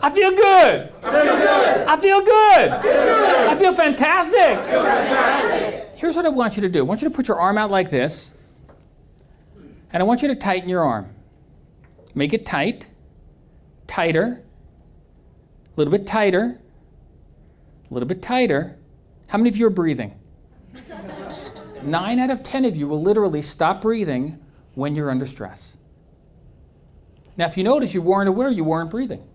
I feel good. I feel good. I feel fantastic. Here's what I want you to do. I want you to put your arm out like this, and I want you to tighten your arm. Make it tight, tighter, a little bit tighter, a little bit tighter. How many of you are breathing? 9 out of 10 of you will literally stop breathing when you're under stress. Now, if you notice, you weren't aware you weren't breathing.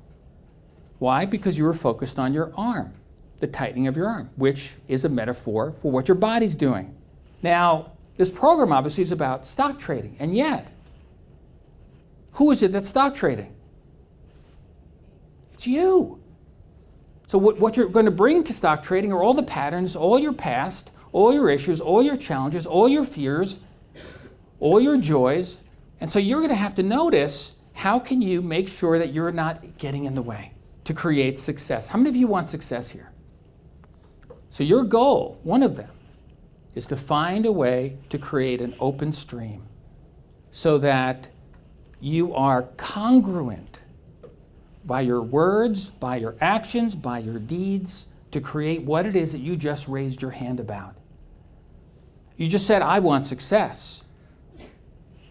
Why? Because you were focused on your arm, the tightening of your arm, which is a metaphor for what your body's doing. Now, this program obviously is about stock trading, and yet, who is it that's stock trading? It's you. So what you're going to bring to stock trading are all the patterns, all your past, all your issues, all your challenges, all your fears, all your joys. And so you're going to have to notice, how can you make sure that you're not getting in the way to create success? How many of you want success here? So your goal, one of them, is to find a way to create an open stream so that you are congruent by your words, by your actions, by your deeds, to create what it is that you just raised your hand about. You just said, I want success.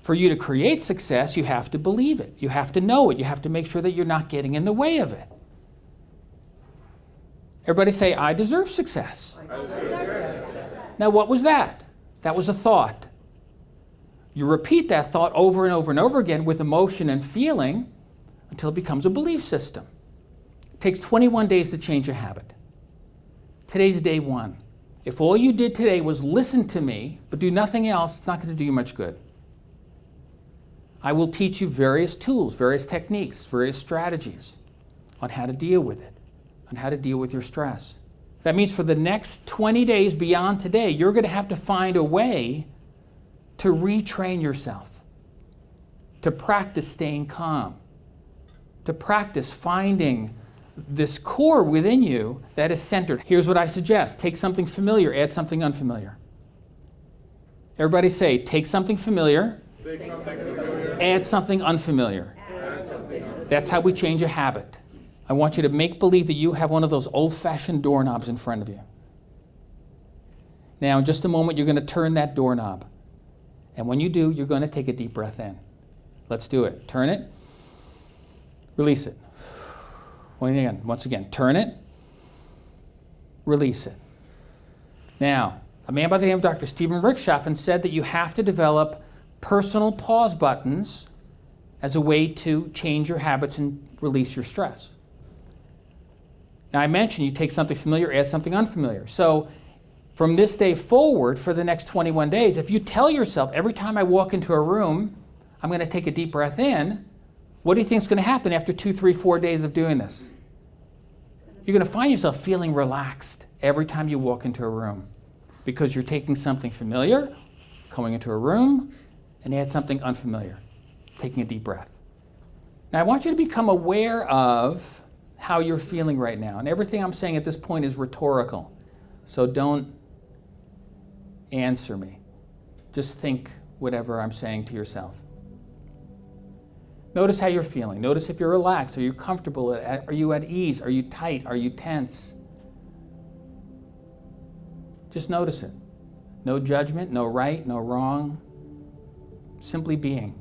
For you to create success, you have to believe it. You have to know it. You have to make sure that you're not getting in the way of it. Everybody say, I deserve success. I deserve success. Now, what was that? That was a thought. You repeat that thought over and over and over again with emotion and feeling until it becomes a belief system. It takes 21 days to change a habit. Today's day 1. If all you did today was listen to me, but do nothing else, it's not going to do you much good. I will teach you various tools, various techniques, various strategies on how to deal with it, on how to deal with your stress. That means for the next 20 days beyond today, you're going to have to find a way to retrain yourself, to practice staying calm, to practice finding this core within you that is centered. Here's what I suggest. Take something familiar, add something unfamiliar. Everybody say, take something familiar, add something unfamiliar. That's how we change a habit. I want you to make believe that you have one of those old-fashioned doorknobs in front of you. Now, in just a moment, you're going to turn that doorknob. And when you do, you're going to take a deep breath in. Let's do it. Turn it. Release it. Once again, turn it. Release it. Now, a man by the name of Dr. Stephen Rickshoffen said that you have to develop personal pause buttons as a way to change your habits and release your stress. Now, I mentioned you take something familiar, add something unfamiliar. So from this day forward, for the next 21 days, if you tell yourself, every time I walk into a room, I'm going to take a deep breath in, what do you think is going to happen after 2, 3, 4 days of doing this? You're going to find yourself feeling relaxed every time you walk into a room because you're taking something familiar, going into a room, and add something unfamiliar, taking a deep breath. Now, I want you to become aware of how you're feeling right now. And everything I'm saying at this point is rhetorical, so don't answer me. Just think whatever I'm saying to yourself. Notice how you're feeling. Notice if you're relaxed. Are you comfortable? Are you at ease? Are you tight? Are you tense? Just notice it. No judgment, no right, no wrong. Simply being.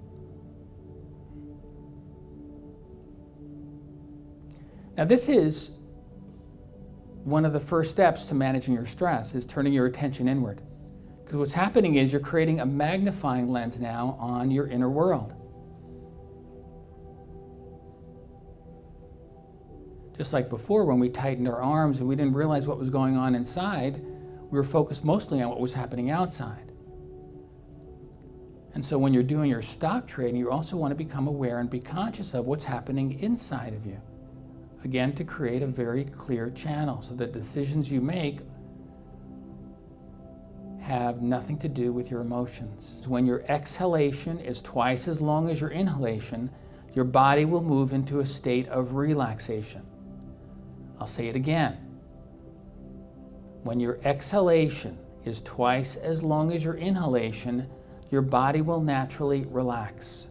Now, this is one of the first steps to managing your stress, is turning your attention inward. Because what's happening is you're creating a magnifying lens now on your inner world. Just like before, when we tightened our arms and we didn't realize what was going on inside, we were focused mostly on what was happening outside. And so when you're doing your stock trading, you also want to become aware and be conscious of what's happening inside of you. Again, to create a very clear channel so that decisions you make have nothing to do with your emotions. When your exhalation is twice as long as your inhalation, your body will move into a state of relaxation. I'll say it again. When your exhalation is twice as long as your inhalation, your body will naturally relax.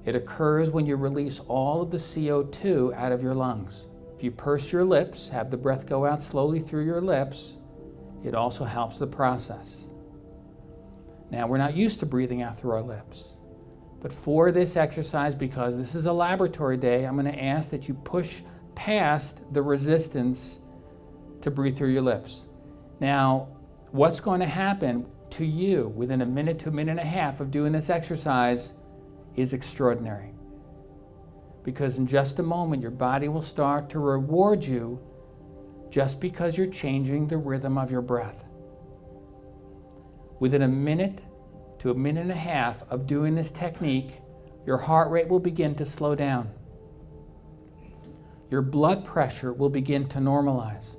It occurs when you release all of the CO2 out of your lungs. If you purse your lips, have the breath go out slowly through your lips, it also helps the process. Now, we're not used to breathing out through our lips. But for this exercise, because this is a laboratory day, I'm going to ask that you push past the resistance to breathe through your lips. Now, what's going to happen to you within a minute to a minute and a half of doing this exercise is extraordinary. Because in just a moment, your body will start to reward you just because you're changing the rhythm of your breath. Within a minute to a minute and a half of doing this technique, your heart rate will begin to slow down. Your blood pressure will begin to normalize.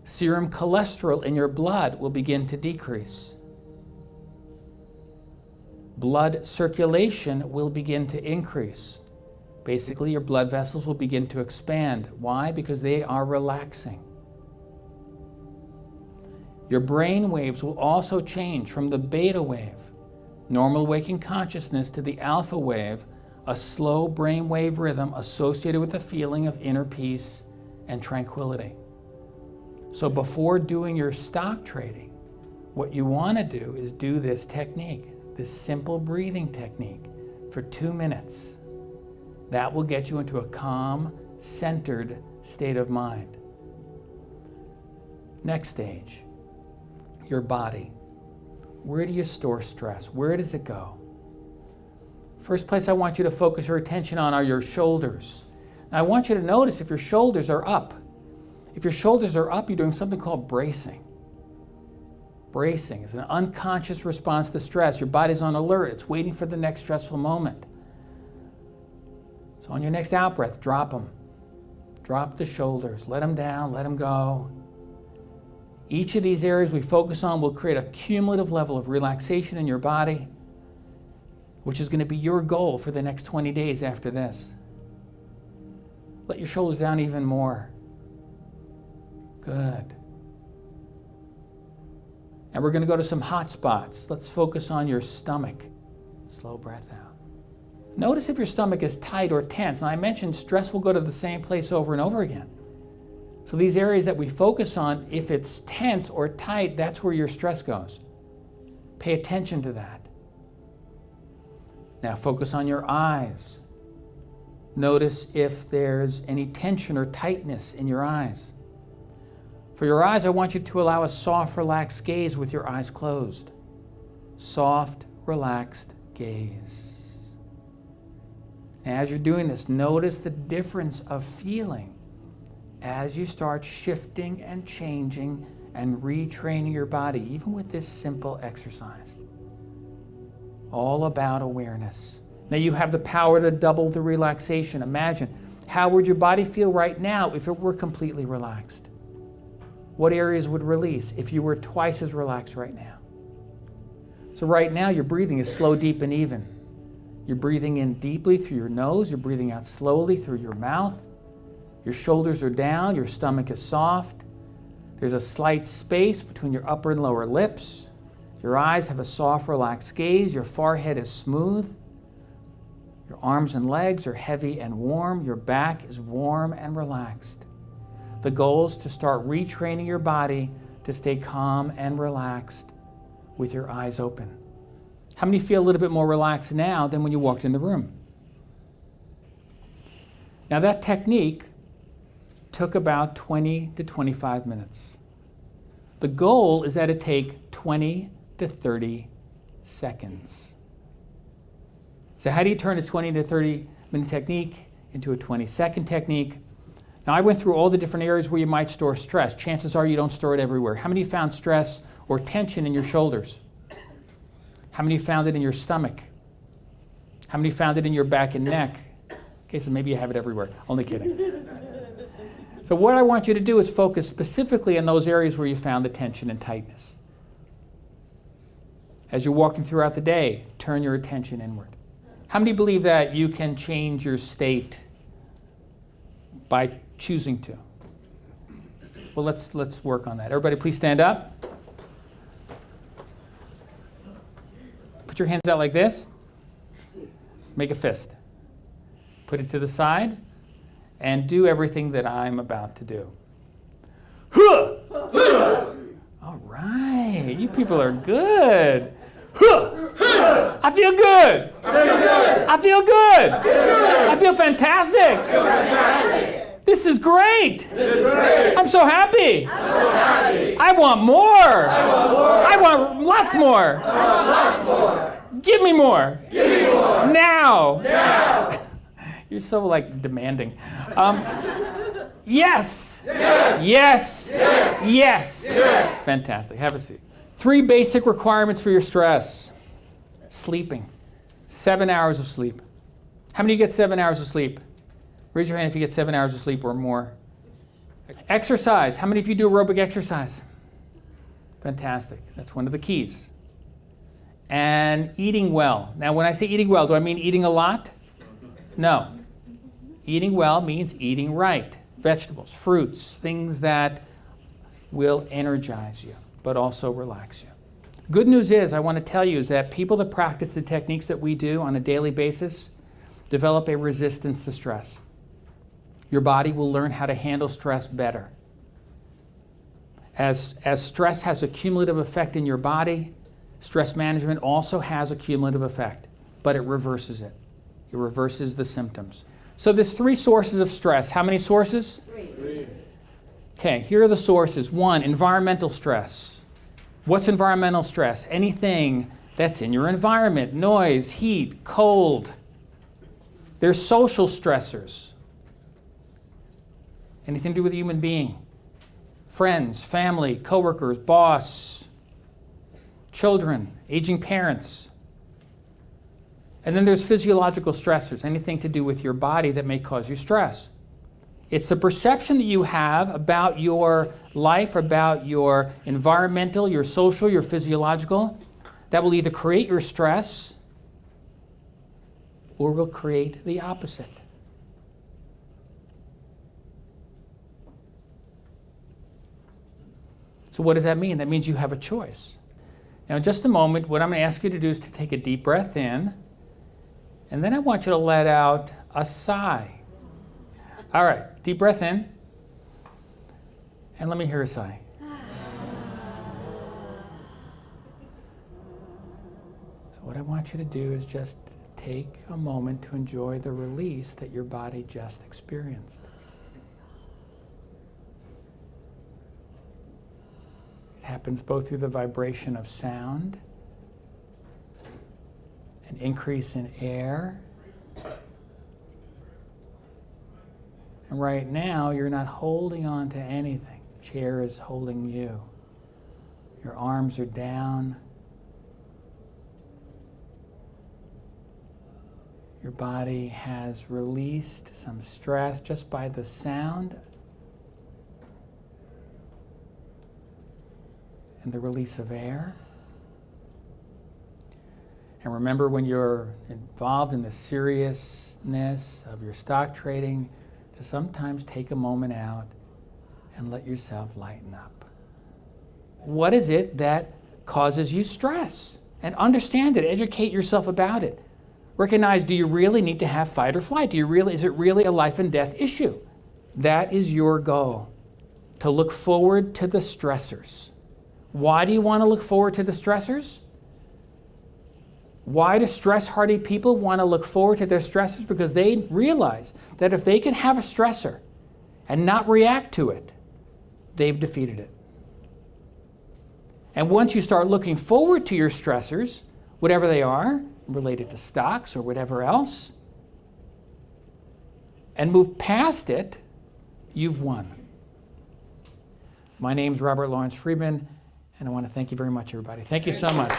Serum cholesterol in your blood will begin to decrease. Blood circulation will begin to increase. Basically, your blood vessels will begin to expand. Why? Because they are relaxing. Your brain waves will also change from the beta wave, normal waking consciousness, to the alpha wave, a slow brain wave rhythm associated with a feeling of inner peace and tranquility. So before doing your stock trading, what you want to do is do this technique, this simple breathing technique for 2 minutes. That will get you into a calm, centered state of mind. Next stage, your body. Where do you store stress? Where does it go? First place I want you to focus your attention on are your shoulders. Now I want you to notice if your shoulders are up. If your shoulders are up, you're doing something called bracing. Bracing is an unconscious response to stress. Your body's on alert. It's waiting for the next stressful moment. So on your next out breath, drop them. Drop the shoulders. Let them down. Let them go. Each of these areas we focus on will create a cumulative level of relaxation in your body, which is going to be your goal for the next 20 days after this. Let your shoulders down even more. Good. And we're going to go to some hot spots. Let's focus on your stomach. Slow breath out. Notice if your stomach is tight or tense. Now, I mentioned stress will go to the same place over and over again. So these areas that we focus on, if it's tense or tight, that's where your stress goes. Pay attention to that. Now focus on your eyes. Notice if there's any tension or tightness in your eyes. For your eyes, I want you to allow a soft, relaxed gaze with your eyes closed. Soft, relaxed gaze. Now, as you're doing this, notice the difference of feeling as you start shifting and changing and retraining your body, even with this simple exercise. All about awareness. Now you have the power to double the relaxation. Imagine, how would your body feel right now if it were completely relaxed? What areas would release if you were twice as relaxed right now? So right now your breathing is slow, deep, and even. You're breathing in deeply through your nose. You're breathing out slowly through your mouth. Your shoulders are down. Your stomach is soft. There's a slight space between your upper and lower lips. Your eyes have a soft, relaxed gaze. Your forehead is smooth. Your arms and legs are heavy and warm. Your back is warm and relaxed. The goal is to start retraining your body to stay calm and relaxed with your eyes open. How many feel a little bit more relaxed now than when you walked in the room? Now that technique took about 20 to 25 minutes. The goal is that it take 20 to 30 seconds. So how do you turn a 20 to 30 minute technique into a 20-second technique? Now, I went through all the different areas where you might store stress. Chances are you don't store it everywhere. How many found stress or tension in your shoulders? How many found it in your stomach? How many found it in your back and neck? Okay, so maybe you have it everywhere. Only kidding. So what I want you to do is focus specifically on those areas where you found the tension and tightness. As you're walking throughout the day, turn your attention inward. How many believe that you can change your state by choosing to? Well, let's work on that. Everybody please stand up. Put your hands out like this. Make a fist. Put it to the side. and do everything that I'm about to do. Huh! All right, you people are good. Huh! I feel good. I feel good. I feel fantastic. This is great. I'm so happy. I want more. I want lots more. Give me more. Now. You're so like demanding. Yes. Yes. Fantastic. Have a seat. 3 basic requirements for your stress. Sleeping. 7 hours of sleep. How many of you get 7 hours of sleep? Raise your hand if you get 7 hours of sleep or more. Exercise. How many of you do aerobic exercise? Fantastic. That's one of the keys. And eating well. Now, when I say eating well, do I mean eating a lot? No. Eating well means eating right. Vegetables, fruits, things that will energize you, but also relax you. Good news is, I want to tell you, is that people that practice the techniques that we do on a daily basis develop a resistance to stress. Your body will learn how to handle stress better. As stress has a cumulative effect in your body, stress management also has a cumulative effect, but it reverses it. It reverses the symptoms. So there's 3 sources of stress. How many sources? 3. Okay, here are the sources. 1, environmental stress. What's environmental stress? Anything that's in your environment. Noise, heat, cold. There's social stressors. Anything to do with a human being. Friends, family, coworkers, boss, children, aging parents. And then there's physiological stressors, anything to do with your body that may cause you stress. It's the perception that you have about your life, about your environmental, your social, your physiological, that will either create your stress or will create the opposite. So what does that mean? That means you have a choice. Now, in just a moment, what I'm going to ask you to do is to take a deep breath in, and then I want you to let out a sigh. All right, deep breath in, and let me hear a sigh. So what I want you to do is just take a moment to enjoy the release that your body just experienced. It happens both through the vibration of sound, an increase in air, and right now you're not holding on to anything. The chair is holding you. Your arms are down. Your body has released some stress just by the sound and the release of air. And remember, when you're involved in the seriousness of your stock trading, to sometimes take a moment out and let yourself lighten up. What is it that causes you stress? And understand it, educate yourself about it. Recognize, do you really need to have fight or flight? Is it really a life and death issue? That is your goal, to look forward to the stressors. Why do you want to look forward to the stressors? Why do stress-hardy people want to look forward to their stressors? Because they realize that if they can have a stressor and not react to it, they've defeated it. And once you start looking forward to your stressors, whatever they are, related to stocks or whatever else, and move past it, you've won. My name's Robert Lawrence Friedman, and I want to thank you very much, everybody. Thank you so much.